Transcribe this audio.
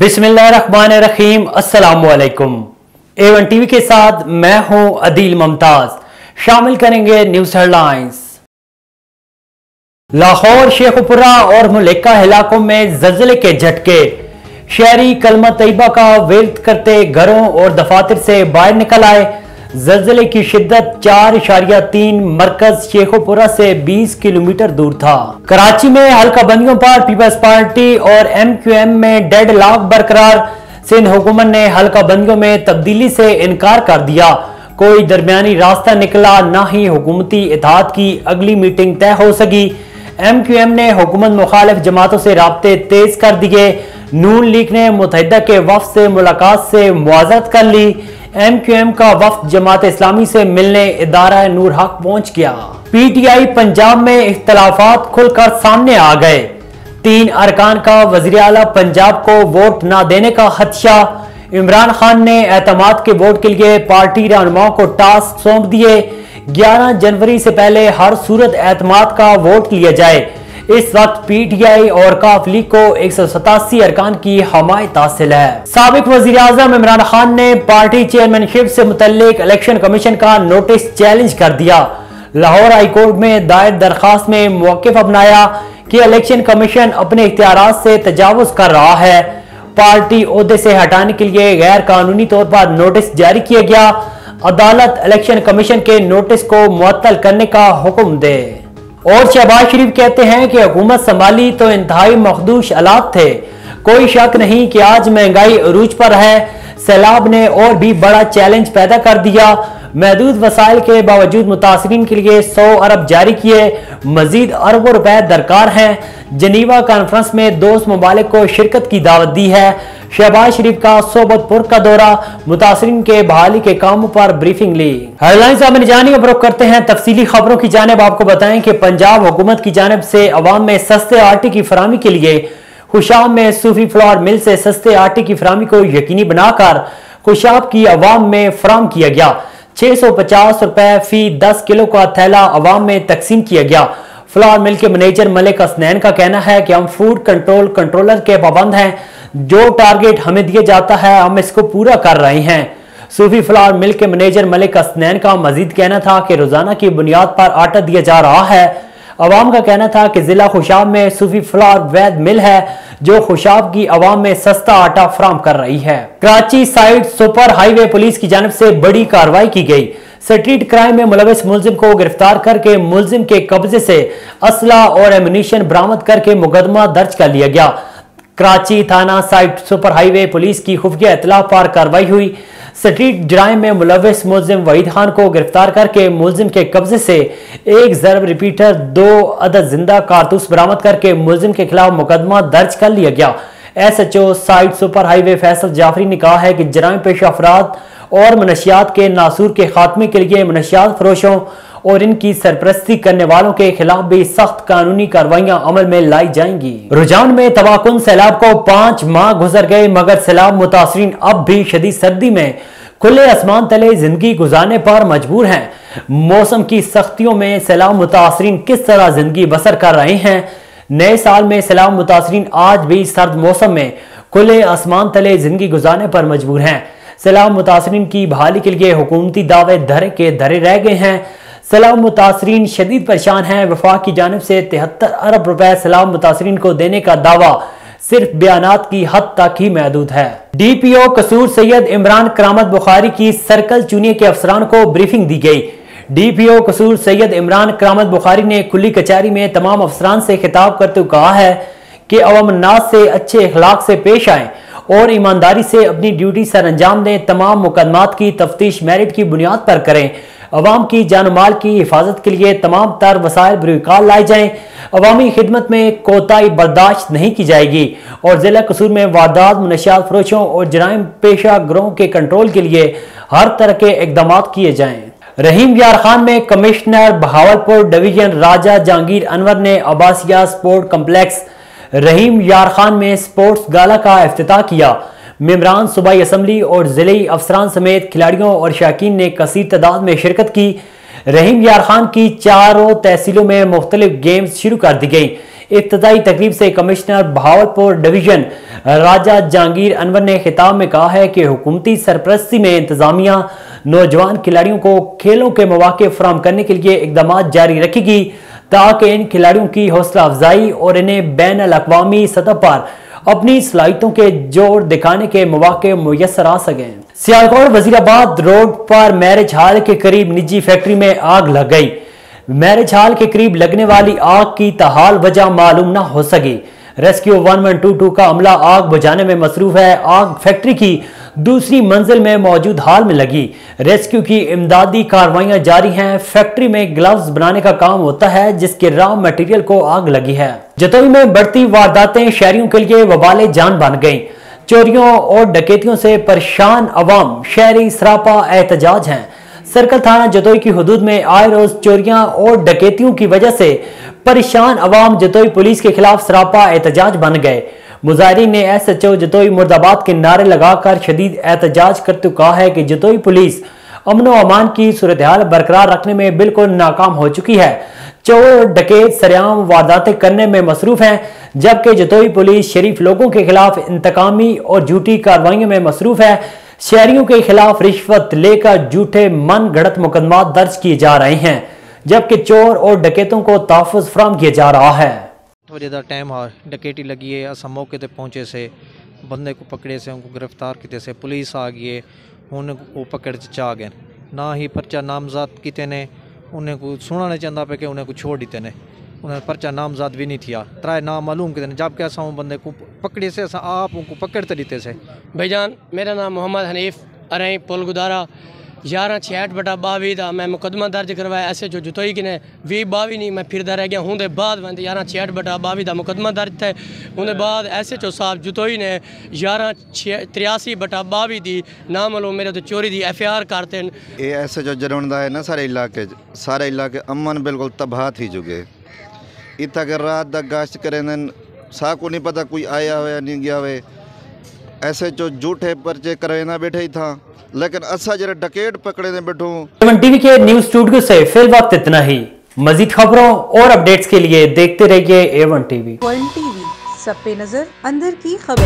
बिस्मिल्लाहिर्रहमानिर्रहीम। अस्सलामुअलैकुम। A1 TV के साथ मैं हूं अदील मुमताज। शामिल करेंगे न्यूज हेडलाइंस। लाहौर, शेखुपुरा और मुलेका इलाकों में जल्जले के झटके। शहरी कलमा तैयबा का विर्द करते घरों और दफातर से बाहर निकल आए। जल्जले की शिद्दत 4.3 मरकज शेखुपुरा से 20 किलोमीटर दूर था। कराची में हल्का बंदियों पर पीपल्स पार्टी और MQM में डेडलॉक बरकरार। सिंध हुकूमत ने हल्का बंदियों में तब्दीली से इनकार कर दिया। कोई दरमियानी रास्ता निकला, ना ही हुकूमती इत्तेहाद की अगली मीटिंग तय हो सकी। MQM ने हुकूमत मुखालिफ जमातों से राब्ते तेज कर दिए। नून लीग ने मुत्तहिदा के वफ्द से मुलाकात से मुआज़रत कर ली। MQM का वफ्द जमात इस्लामी से मिलने इदारा नूर हक पहुंच गया। PTI पंजाब में इख्तलाफात खुलकर सामने आ गए। 3 अरकान का वज़ीर आला पंजाब को वोट न देने का खदशा। इमरान खान ने एतमाद के वोट के लिए पार्टी रहनुमाओं को टास्क सौंप दिए। 11 जनवरी से पहले हर सूरत एतमाद का वोट लिया जाए। इस वक्त PTI और काफ लीग को 187 अरकान की हमायत हासिल है। साबिक वजीर आजम इमरान खान ने पार्टी चेयरमैनशिप से मुतल्लिक इलेक्शन कमीशन का नोटिस चैलेंज कर दिया। लाहौर हाई कोर्ट में दायर दरखास्त में मौक़िफ़ अपनाया कि इलेक्शन कमीशन अपने इख्तियारात से तजावुज कर रहा है। पार्टी ओहदे से हटाने के लिए गैर कानूनी तौर पर नोटिस जारी किया गया। अदालत इलेक्शन कमीशन के नोटिस को मुअत्तल करने का हुक्म दे। और शहबाज शरीफ कहते हैं कि हुकूमत संभाली तो इंतहाई मखदूश हालात थे। कोई शक नहीं कि आज महंगाई अरूज पर है। सैलाब ने और भी बड़ा चैलेंज पैदा कर दिया। महदूद वसाइल के बावजूद मुतासरीन के लिए 100 अरब जारी किए। मजीद अरबों रुपए दरकार हैं। जनीवा कॉन्फ्रेंस में दोस्त ममालिक को शिरकत की दावत दी है। शहबाज शरीफ का सोबतपुर का दौरा, मुतासरीन के बहाली के कामों पर ब्रीफिंग ली। हेडलाइंस आप जानिए रुख करते हैं तफसीली खबरों की जानिब। आपको बताएं कि पंजाब हुकूमत की जानिब से अवाम में सस्ते आटे की फरामी के लिए खुशाब में सूफी फ्लोर मिल से सस्ते आटे की फरामी को यकीनी बनाकर खुशाब की अवाम में फराम किया गया। 650 रुपए फी 10 किलो का थैला अवाम में तकसीम किया गया। फ्लोर मिल के मैनेजर मलिक हसनैन का कहना है कि हम फूड कंट्रोलर के पाबंद हैं। जो टारगेट हमें दिया जाता है हम इसको पूरा कर रहे हैं। सूफी फ्लावर मिल के मैनेजर मलिक हसनैन का मजीद कहना था कि रोजाना की बुनियाद पर आटा दिया जा रहा है। अवाम का कहना था कि जिला खुशाब में सूफी फ्लावर वैद मिल है जो खुशाब की अवाम में सस्ता आटा फराम कर रही है। Karachi side super highway police की जानिब से बड़ी कार्रवाई की गई। स्ट्रीट क्राइम में मुलविस मुलजिम को गिरफ्तार करके मुलजिम के कब्जे से असला और एमुनीशन बरामद करके मुकदमा दर्ज कर लिया गया। कराची थाना साइड सुपर हाईवे पुलिस की खुफिया इत्तला पर कार्रवाई हुई। स्ट्रीट जराइम में मुलविस मुलजिम वहीद खान को गिरफ्तार करके मुलजिम के कब्जे से 1 ज़रब रिपीटर, 2 अदद जिंदा कारतूस बरामद करके मुलजिम के खिलाफ मुकदमा दर्ज कर लिया गया। SHO site super highway Faisal Jafri ने कहा है कि जराइम पेशा अफराद और मनशियात के नासूर के खात्मे के लिए मनशियात फरोशों और इनकी सरपरस्ती करने वालों के खिलाफ भी सख्त कानूनी कार्रवाइयां अमल में लाई जाएंगी। रुझान में तबाहकुन सैलाब को 5 माह गुजर गए मगर सैलाब मुतासरीन अब भी शदीद सर्दी में खुले आसमान तले जिंदगी गुजारने पर मजबूर हैं। मौसम की सख्तियों में सैलाब मुतासरीन किस तरह जिंदगी बसर कर रहे हैं। नए साल में सैलाब मुतासरीन आज भी सर्द मौसम में खुले आसमान तले जिंदगी गुजारने पर मजबूर हैं। सैलाब मुतासरीन की बहाली के लिए हुकूमती दावे धरे के धरे रह गए हैं। सैलाब मुतासरीन शदीद परेशान हैं। वफाक की जानिब से 73 अरब रुपए सैलाब मुतासरीन को देने का दावा सिर्फ बयानात की हद तक ही महदूद है। DPO कसूर सैयद इमरान करामत बुखारी की सर्कल चुनिए के अफसरान को ब्रीफिंग दी गई। DPO कसूर सैयद इमरान करामत बुखारी ने खुली कचहरी में तमाम अफसरान से खिताब करते हुए कहा है कि अवाम नाज से अच्छे अखलाक से पेश आए और ईमानदारी से अपनी ड्यूटी सर अंजाम दें। तमाम मुकदमात की तफ्तीश मेरिट की बुनियाद पर करें। अवाम की जान माल की हिफाजत के लिए तमाम तर वसाइल बरकार लाए जाएं। अवामी खिदमत में कोताही बर्दाश्त नहीं की जाएगी और जिला कसूर में वारदात, मनशियात फरोशों और जराइम पेशा गिरोह के कंट्रोल के लिए हर तरह के इकदाम किए जाएं। रहीम यार खान में कमिश्नर बहावलपुर डिवीजन राजा जहांगीर अनवर ने अब्बासिया स्पोर्ट कम्प्लेक्स रहीम यार खान में स्पोर्ट्स गाला का इफ्तिताह किया। मेंबरान सूबाई असम्बली और जिले अफसरान समेत खिलाड़ियों और शाकीन ने कसीर तादाद में शिरकत की। रहीम यार खान की 4 तहसीलों में मुख्तलिफ गेम्स शुरू कर दी गई। इफ्तिताई तकरीब से कमिश्नर बहावलपुर डिवीजन राजा जहांगीर अनवर ने खिताब में कहा है कि हुकूमती सरपरस्ती में इंतजामिया नौजवान खिलाड़ियों को खेलों के मौके फराहम करने के लिए इकदाम जारी रखेगी ताकि इन खिलाड़ियों की हौसला अफजाई और इन्हें बैन अल-अक़वामी सतह पर अपनी सलाहियतों के जोर दिखाने के मौके मुयस्सर आ सकें। सियालकोट वजीराबाद रोड पर मैरिज हॉल के करीब निजी फैक्ट्री में आग लग गई। मैरिज हॉल के करीब लगने वाली आग की ताहाल वजह मालूम न हो सकी। रेस्क्यू 1122 का अमला आग बुझाने में मसरूफ है। आग फैक्ट्री की दूसरी मंजिल में मौजूद हॉल में लगी। रेस्क्यू की इमदादी कार्रवाइयां जारी हैं। फैक्ट्री में ग्लव्स बनाने का काम होता है जिसके रॉ मटेरियल को आग लगी है। जतोई में बढ़ती वारदातें शहरियों के लिए वबाले जान बन गई। चोरियों और डकैतियों से परेशान अवाम शहरी सरापा एहतजाज हैं। सर्कल थाना जतोई की हुदूद में आए रोज चोरियां और डकैतियों की वजह से परेशान अवाम जतोई पुलिस के खिलाफ सरापा एहतजाज बन गए। मुजाहिरीन ने SHO जतोई मुर्दाबाद के नारे लगाकर शदीद एहतजाज करते कहा है कि जतोई पुलिस अमन व अमान की सूरत हाल बरकरार रखने में बिल्कुल नाकाम हो चुकी है। चोर डकैत सरेआम वारदातें करने में मसरूफ हैं, जबकि जतोई पुलिस शरीफ लोगों के खिलाफ इंतकामी और झूठी कार्रवाइयों में मसरूफ है। शहरियों के खिलाफ रिश्वत लेकर झूठे मन गढ़ंत मुकदमा दर्ज किए जा रहे हैं, जबकि चोर और डकैतों को तहफ़्फ़ुज़ फराहम किया जा रहा है। वजह का टाइम है, डकैती लगी है, अस मौके पर पहुंचे से बंदे को पकड़े से उनको गिरफ्तार किए से पुलिस आ गई है, उन्हें पकड़ चा गए ना ही परचा नामजद किते ने उन्हें को सुना नहीं चाहता पे कि उन्हें को छोड़ दीते ने उन्हें परचा नामजद भी नहीं थिया त्राए नाम मालूम किते ने जबकि असा बंदे को पकड़े से असा आप उनको पकड़ते दीते से। भाईजान मेरा नाम मोहम्मद हनीफ अरई पुल गुदारा 1166/22 का मैं मुकदमा दर्ज करवाया SHO जतोई कि ने 2022 नहीं मैं फिरदा रह गया हूँ बाद 1166/22 का मुकदमा दर्ज थे। उनके बाद SHO साहब जतोई ने 1183/22 की नामालूम मेरे तो चोरी की FIR करते हैं। ये SHO जरूर है ना सारे इलाके अमन बिल्कुल तबाह थी चुके। इतना के रात तक गश्त करें सा को नहीं पता कोई आया हो या नहीं गया हो। SHO झूठे पर्चे करवाना बैठे ही था, लेकिन असा जरा डकैत पकड़े ने बैठो। A1 टीवी के न्यूज स्टूडियो से फिल वक्त इतना ही। मजीद खबरों और अपडेट्स के लिए देखते रहिए A1 टीवी। A1 टीवी, सब पे नजर, अंदर की खबर।